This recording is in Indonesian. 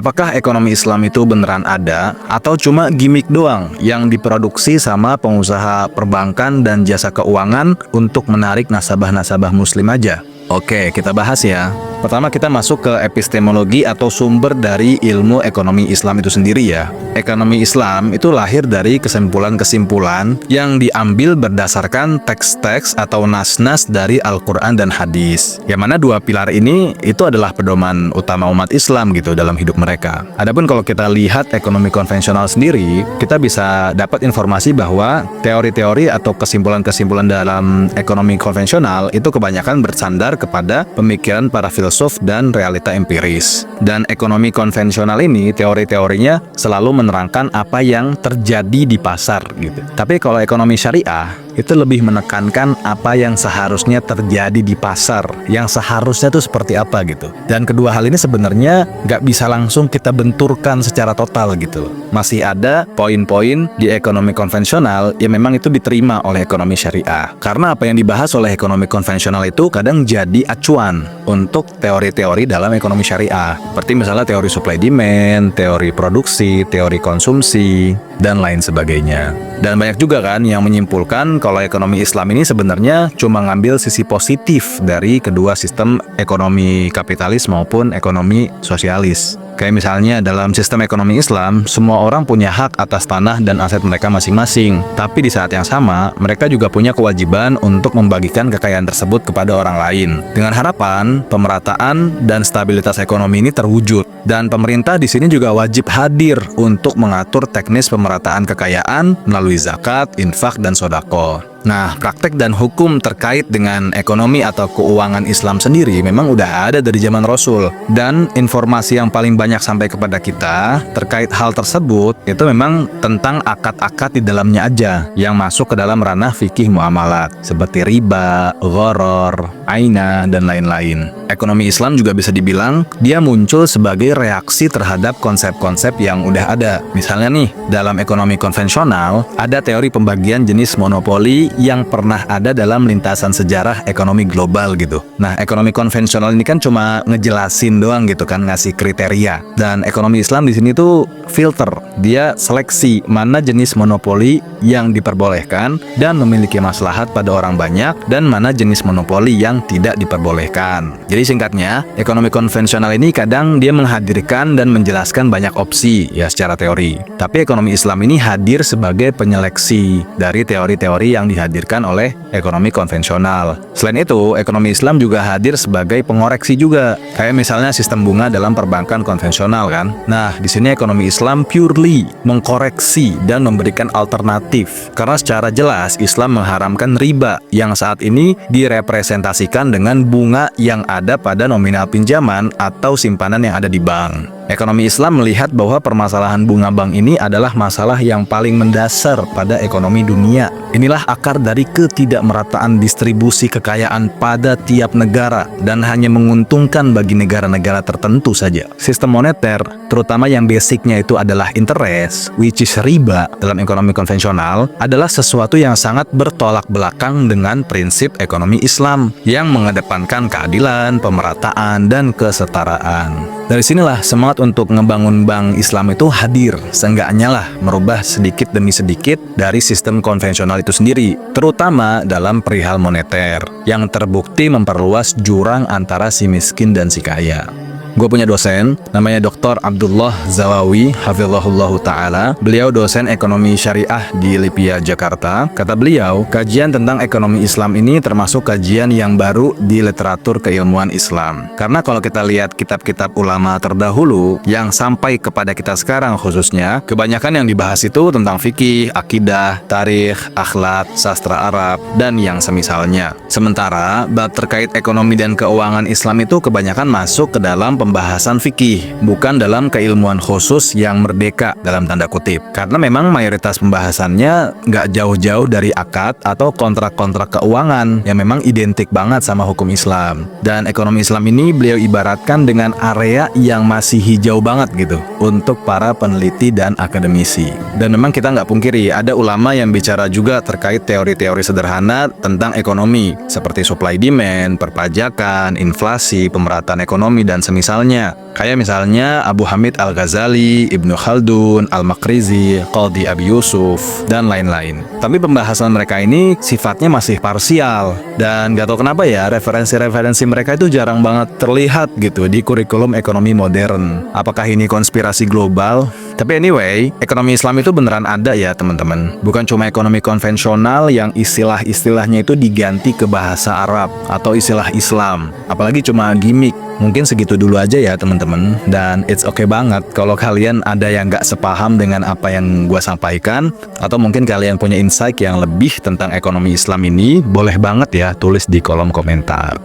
Apakah ekonomi Islam itu beneran ada atau cuma gimmick doang yang diproduksi sama pengusaha perbankan dan jasa keuangan untuk menarik nasabah-nasabah muslim aja? Oke, kita bahas ya. Pertama kita masuk ke epistemologi atau sumber dari ilmu ekonomi Islam itu sendiri ya. Ekonomi Islam itu lahir dari kesimpulan-kesimpulan yang diambil berdasarkan teks-teks atau nas-nas dari Al-Quran dan hadis. Yang mana dua pilar ini itu adalah pedoman utama umat Islam gitu dalam hidup mereka. Adapun kalau kita lihat ekonomi konvensional sendiri, kita bisa dapat informasi bahwa teori-teori atau kesimpulan-kesimpulan dalam ekonomi konvensional itu kebanyakan bersandar kepada pemikiran para filsuf dan realita empiris. Dan ekonomi konvensional ini teori-teorinya selalu menerangkan apa yang terjadi di pasar gitu. Tapi kalau ekonomi syariah itu lebih menekankan apa yang seharusnya terjadi di pasar, yang seharusnya itu seperti apa gitu. Dan kedua hal ini sebenarnya nggak bisa langsung kita benturkan secara total gitu. Masih ada poin-poin di ekonomi konvensional yang memang itu diterima oleh ekonomi syariah. Karena apa yang dibahas oleh ekonomi konvensional itu kadang jadi acuan untuk teori-teori dalam ekonomi syariah. Seperti misalnya teori supply demand, teori produksi, teori konsumsi, dan lain sebagainya. Dan banyak juga kan yang menyimpulkan kalau ekonomi Islam ini sebenarnya cuma ngambil sisi positif dari kedua sistem ekonomi kapitalis maupun ekonomi sosialis. Kayak misalnya dalam sistem ekonomi Islam, semua orang punya hak atas tanah dan aset mereka masing-masing. Tapi di saat yang sama, mereka juga punya kewajiban untuk membagikan kekayaan tersebut kepada orang lain. Dengan harapan, pemerataan dan stabilitas ekonomi ini terwujud. Dan pemerintah di sini juga wajib hadir untuk mengatur teknis pemerataan kekayaan melalui zakat, infak, dan sodako. Nah, praktek dan hukum terkait dengan ekonomi atau keuangan Islam sendiri memang udah ada dari zaman Rasul. Dan informasi yang paling banyak sampai kepada kita terkait hal tersebut itu memang tentang akad-akad di dalamnya aja yang masuk ke dalam ranah fikih muamalat seperti riba, gharar, aina, dan lain-lain. Ekonomi Islam juga bisa dibilang dia muncul sebagai reaksi terhadap konsep-konsep yang udah ada. Misalnya nih, dalam ekonomi konvensional ada teori pembagian jenis monopoli yang pernah ada dalam lintasan sejarah ekonomi global gitu. Nah, ekonomi konvensional ini kan cuma ngejelasin doang gitu kan, ngasih kriteria. Dan ekonomi Islam di sini tuh filter. Dia seleksi mana jenis monopoli yang diperbolehkan dan memiliki maslahat pada orang banyak dan mana jenis monopoli yang tidak diperbolehkan. Jadi singkatnya, ekonomi konvensional ini kadang dia menghadirkan dan menjelaskan banyak opsi ya secara teori. Tapi ekonomi Islam ini hadir sebagai penyeleksi dari teori-teori yang dihadirkan oleh ekonomi konvensional. Selain itu, ekonomi Islam juga hadir sebagai pengoreksi juga. Kayak misalnya sistem bunga dalam perbankan konvensional kan. Nah, di sini ekonomi Islam purely mengkoreksi dan memberikan alternatif. Karena secara jelas Islam mengharamkan riba yang saat ini direpresentasikan dengan bunga yang ada pada nominal pinjaman atau simpanan yang ada di bank. Ekonomi Islam melihat bahwa permasalahan bunga bank ini adalah masalah yang paling mendasar pada ekonomi dunia. Inilah akar dari ketidakmerataan distribusi kekayaan pada tiap negara dan hanya menguntungkan bagi negara-negara tertentu saja. Sistem moneter, terutama yang basicnya itu adalah interest, which is riba dalam ekonomi konvensional, adalah sesuatu yang sangat bertolak belakang dengan prinsip ekonomi Islam yang mengedepankan keadilan, pemerataan, dan kesetaraan. Dari sinilah semangat untuk ngebangun bank Islam itu hadir, seenggaknya lah merubah sedikit demi sedikit dari sistem konvensional itu sendiri, terutama dalam perihal moneter, yang terbukti memperluas jurang antara si miskin dan si kaya. Gue punya dosen, namanya Dr. Abdullah Zawawi, hafizahullahu ta'ala. Beliau dosen ekonomi syariah di LIPIA, Jakarta. Kata beliau, kajian tentang ekonomi Islam ini termasuk kajian yang baru di literatur keilmuan Islam. Karena kalau kita lihat kitab-kitab ulama terdahulu, yang sampai kepada kita sekarang khususnya, kebanyakan yang dibahas itu tentang fikih, akidah, tarikh, akhlak, sastra Arab, dan yang semisalnya. Sementara, bab terkait ekonomi dan keuangan Islam itu kebanyakan masuk ke dalam pembahasan fikih, bukan dalam keilmuan khusus yang merdeka dalam tanda kutip. Karena memang mayoritas pembahasannya nggak jauh-jauh dari akad atau kontrak-kontrak keuangan yang memang identik banget sama hukum Islam. Dan ekonomi Islam ini beliau ibaratkan dengan area yang masih hijau banget gitu untuk para peneliti dan akademisi. Dan memang kita nggak pungkiri, ada ulama yang bicara juga terkait teori-teori sederhana tentang ekonomi, seperti supply demand, perpajakan, inflasi, pemerataan ekonomi, dan semisal misalnya. Kayak misalnya Abu Hamid Al-Ghazali, Ibnu Khaldun, Al-Makrizi, Qadhi Abi Yusuf, dan lain-lain. Tapi pembahasan mereka ini sifatnya masih parsial. Dan gak tau kenapa ya, referensi-referensi mereka itu jarang banget terlihat gitu di kurikulum ekonomi modern. Apakah ini konspirasi global? Tapi anyway, ekonomi Islam itu beneran ada ya teman-teman. Bukan cuma ekonomi konvensional yang istilah-istilahnya itu diganti ke bahasa Arab atau istilah Islam. Apalagi cuma gimmick. Mungkin segitu dulu aja ya teman-teman. Dan it's okay banget kalau kalian ada yang gak sepaham dengan apa yang gue sampaikan, atau mungkin kalian punya insight yang lebih tentang ekonomi Islam ini, boleh banget ya tulis di kolom komentar.